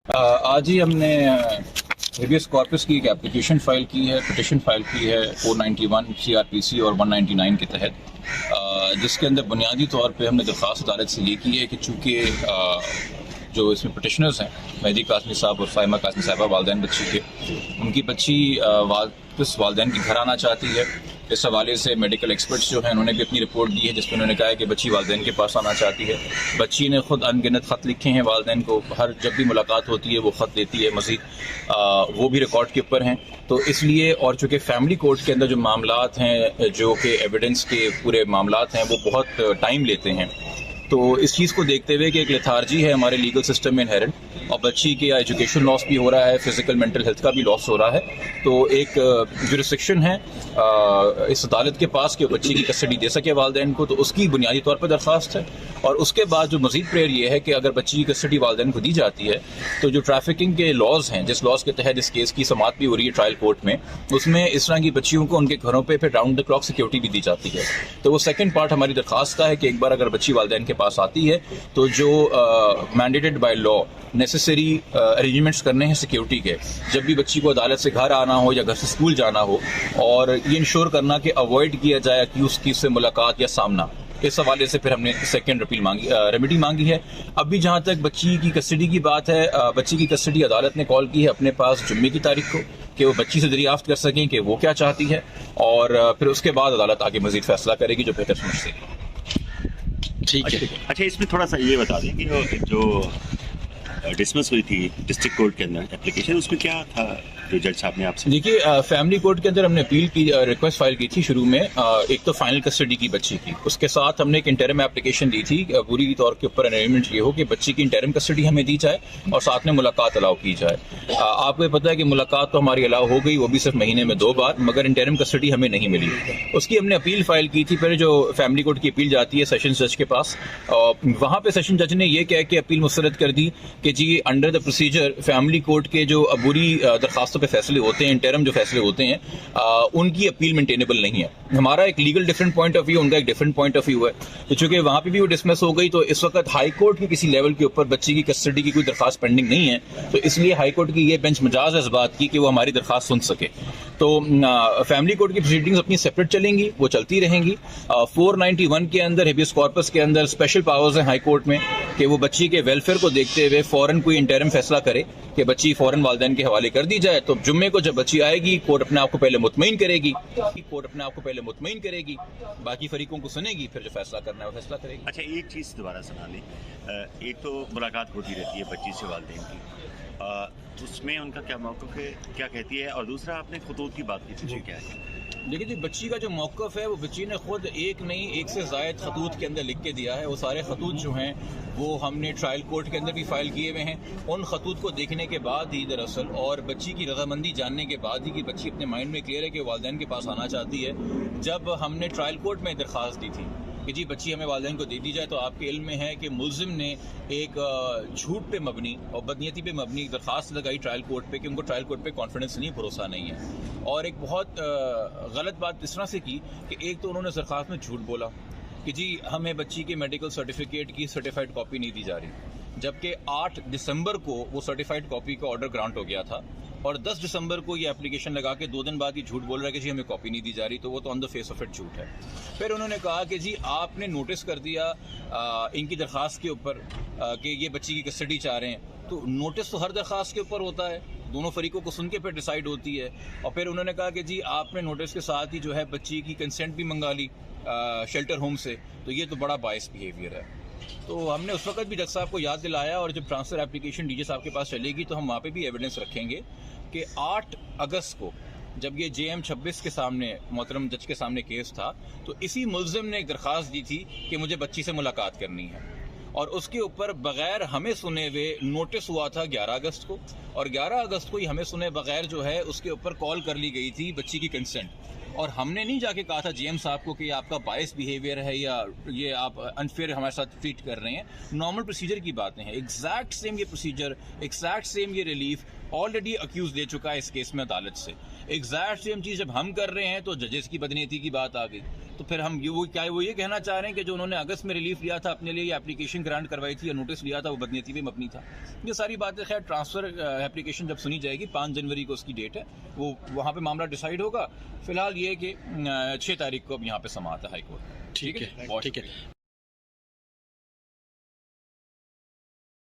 आज ही हमने habeas corpus की एक एप्लीकेशन फ़ाइल की है, पिटिशन फ़ाइल की है 491 CRPC और 199 के तहत, जिसके अंदर बुनियादी तौर पे हमने दरख्वास्त अदालत से ये की है कि चूँकि जो इसमें पिटिशनर्स हैं मेहदी कासमी साहब और फ़ाहिमा कासमी साहिबा वालदैन बच्ची के, उनकी बच्ची वापस वालदैन के घर आना चाहती है। इस हवाले से मेडिकल एक्सपर्ट्स जो हैं उन्होंने भी अपनी रिपोर्ट दी है, जिसमें उन्होंने कहा है कि बच्ची वालदैन के पास आना चाहती है। बच्ची ने खुद अनगिनत ख़त लिखे हैं वालदैन को, हर जब भी मुलाकात होती है वो ख़त देती है मज़ीद, वो भी रिकॉर्ड के ऊपर हैं। तो इसलिए, और चूँकि फैमिली कोर्ट के अंदर जो मामलात हैं, जो कि एविडेंस के पूरे मामलात हैं, वो बहुत टाइम लेते हैं। तो इस चीज़ को देखते हुए कि एक लेथार्जी है हमारे लीगल सिस्टम में इनहेरेंट, और बच्ची के एजुकेशन लॉस भी हो रहा है, फिजिकल मेंटल हेल्थ का भी लॉस हो रहा है, तो एक जुरिस्डिक्शन है इस अदालत के पास कि बच्ची की कस्टडी दे सके वालदैन को, तो उसकी बुनियादी तौर पर दरख्वास्त है। और उसके बाद जो मज़ीद प्रेयर ये है कि अगर बच्ची की कस्टडी वालदैन को दी जाती है तो जो ट्रैफिकिंग के लॉज हैं, जिस लॉज के तहत इस केस की समाअत भी हो रही है ट्रायल कोर्ट में, उसमें इस तरह की बच्चियों को उनके घरों पर फिर राउंड द क्लॉक सिक्योरिटी भी दी जाती है। तो वो सेकेंड पार्ट हमारी दरख्वास्त का है कि एक बार अगर बच्ची वालदैन के पास आती है तो जो mandated by law necessary arrangements करने हैं सिक्योरिटी के, जब भी बच्ची को अदालत से घर आना हो या घर से स्कूल जाना हो, और ये इंश्योर करना कि अवॉइड किया जाए कि उसकी उससे मुलाकात या सामना। इस हवाले से फिर हमने सेकेंड अपील मांगी, रेमेडी मांगी है। अभी जहाँ तक बच्ची की कस्टडी की बात है, बच्ची की कस्टडी अदालत ने कॉल की है अपने पास जुम्मे की तारीख को, कि वो बच्ची से दरियाफ्त कर सकें कि वो क्या चाहती है, और फिर उसके बाद अदालत आगे मजीद फैसला करेगी जो बेहतर समझती है। ठीक है। अच्छा, इसमें थोड़ा सा ये बता दें कि जो डिसमिस हुई थी डिस्ट्रिक्ट कोर्ट के अंदर एप्लीकेशन, उसमें क्या था जो जज साहब ने आपसे? देखिए, फैमिली कोर्ट के अंदर हमने अपील की, रिक्वेस्ट फाइल की थी शुरू में, एक तो फाइनल कस्टडी की बच्ची की, उसके साथ हमने एक इंटरिम एप्लीकेशन दी थी, पूरी तौर के ऊपर अरेंजमेंट ये हो कि बच्ची की इंटरिम कस्टडी हमें दी जाए और साथ में मुलाकात अलाउ की जाए। आपको पता है कि मुलाकात तो हमारी अलाउ हो गई, वो भी सिर्फ महीने में 2 बार, मगर इंटरिम कस्टडी हमें नहीं मिली। उसकी हमने अपील फाइल की थी। फिर जो फैमिली कोर्ट की अपील जाती है सेशन जज के पास, वहाँ पे सेशन जज ने यह कह के अपील मुस्तरद कर दी कि जी under the procedure family court के जो अबूरी दरखास्तों पे फैसले होते हैं, इंटरम जो फैसले होते हैं, उनकी अपील मेंटेनेबल नहीं है। हमारा एक legal different point of view, उनका एक डिफरेंट पॉइंट ऑफ व्यू है। तो चूंकि वहाँ पे भी वो डिसमिस हो गई, तो इस वक्त हाई कोर्ट के किसी लेवल के ऊपर बच्ची की कस्टडी की कोई दरखास्त पेंडिंग नहीं है, तो इसलिए हाई कोर्ट की ये बेंच मजाज है इस बात की कि वो हमारी दरखास्त सुन सके। तो फैमिली कोर्ट की प्रोसीडिंग्स अपनी सेपरेट चलेंगी, वो चलती रहेंगी। 491 के अंदर हेबियस कॉर्पस के अंदर स्पेशल पावर्स हैं हाई कोर्ट में कि वो बच्ची के वेलफेयर को देखते हुए फौरन कोई इंटरिम फैसला करे कि बच्ची फौरन वालिदैन के हवाले कर दी जाए। तो जुम्मे को जब बच्ची आएगी, कोर्ट अपने आप को पहले मुतमईन करेगी, बाकी फरीकों को सुनेगी, फिर जो फैसला करना है वो फैसला करेगी। अच्छा, एक चीज़ दोबारा सुना लें। एक तो मुलाकात होती रहती है बच्ची से वालिदैन की, उसमें उनका क्या मौक़िफ़ है, क्या कहती है? और दूसरा, आपने खतूत की बात की थी, वो क्या है? देखिए जी, बच्ची का जो मौक़िफ़ है वो बच्ची ने खुद एक नहीं, एक से ज़ायद खतूत के अंदर लिख के दिया है। वो सारे खतूत जो हैं वो हमने ट्रायल कोर्ट के अंदर भी फाइल किए हुए हैं। उन खतूत को देखने के बाद ही दरअसल, और बच्ची की रजामंदी जानने के बाद ही कि बच्ची अपने माइंड में क्लियर है कि वालिदैन के पास आना चाहती है, जब हमने ट्रायल कोर्ट में दरख्वास्त दी थी कि जी बच्ची हमें वालिदैन को दे दी जाए, तो आपके इल्म में है कि मुल्जिम ने एक झूठ पे मबनी और बदनीयती पे मबनी दरख्वास्त लगाई ट्रायल कोर्ट पे कि उनको ट्रायल कोर्ट पे कॉन्फिडेंस नहीं, भरोसा नहीं है। और एक बहुत गलत बात इस तरह से की कि एक तो उन्होंने दरख्वास्त में झूठ बोला कि जी हमें बच्ची के मेडिकल सर्टिफिकेट की सर्टिफाइड कॉपी नहीं दी जा रही, जबकि 8 दिसंबर को वो सर्टिफाइड कॉपी का ऑर्डर ग्रांट हो गया था, और 10 दिसंबर को ये एप्लीकेशन लगा के 2 दिन बाद ही झूठ बोल रहा है कि जी हमें कॉपी नहीं दी जा रही। तो वो तो on the face of it झूठ है। फिर उन्होंने कहा कि जी आपने नोटिस कर दिया इनकी दरख्वास्त के ऊपर कि ये बच्ची की कस्टडी चाह रहे हैं, तो नोटिस तो हर दरख्वास्त के ऊपर होता है, दोनों फरीकों को सुन के फिर डिसाइड होती है। और फिर उन्होंने कहा कि जी आपने नोटिस के साथ ही जो है बच्ची की कंसेंट भी मंगा ली शेल्टर होम से, तो ये तो बड़ा बायस बिहेवियर है। तो हमने उस वक्त भी जज साहब को याद दिलाया, और जब ट्रांसफ़र एप्लीकेशन डीजे साहब के पास चलेगी तो हम वहाँ पे भी एविडेंस रखेंगे कि 8 अगस्त को जब ये JM 26 के सामने मोहतरम जज के सामने केस था, तो इसी मुल्जिम ने एक दरख्वास्त दी थी कि मुझे बच्ची से मुलाकात करनी है, और उसके ऊपर बगैर हमें सुने हुए नोटिस हुआ था 11 अगस्त को, और 11 अगस्त को ही हमें सुने बगैर जो है उसके ऊपर कॉल कर ली गई थी बच्ची की कंसेंट। और हमने नहीं जाके कहा था JM साहब को कि आपका बायस बिहेवियर है या ये आप अनफेयर हमारे साथ ट्रीट कर रहे हैं। नॉर्मल प्रोसीजर की बातें हैं, एग्जैक्ट सेम ये प्रोसीजर, एग्जैक्ट सेम ये रिलीफ ऑलरेडी अक्यूज दे चुका है इस केस में अदालत से। एग्जैक्ट सेम चीज़ जब हम कर रहे हैं तो जजेस की बदनीयती की बात आ गई। तो फिर हम वो ये कहना चाह रहे हैं कि जो उन्होंने अगस्त में रिलीफ लिया था अपने लिए, या एप्लीकेशन ग्रांट करवाई थी या नोटिस लिया था, वो बदनीयती में मबनी था। ये सारी बातें खैर ट्रांसफ़र एप्लीकेशन जब सुनी जाएगी, 5 जनवरी को उसकी डेट है, वो वहाँ पे मामला डिसाइड होगा। फिलहाल ये कि 6 तारीख को अब यहाँ पे समाअत है हाई कोर्ट। ठीक है।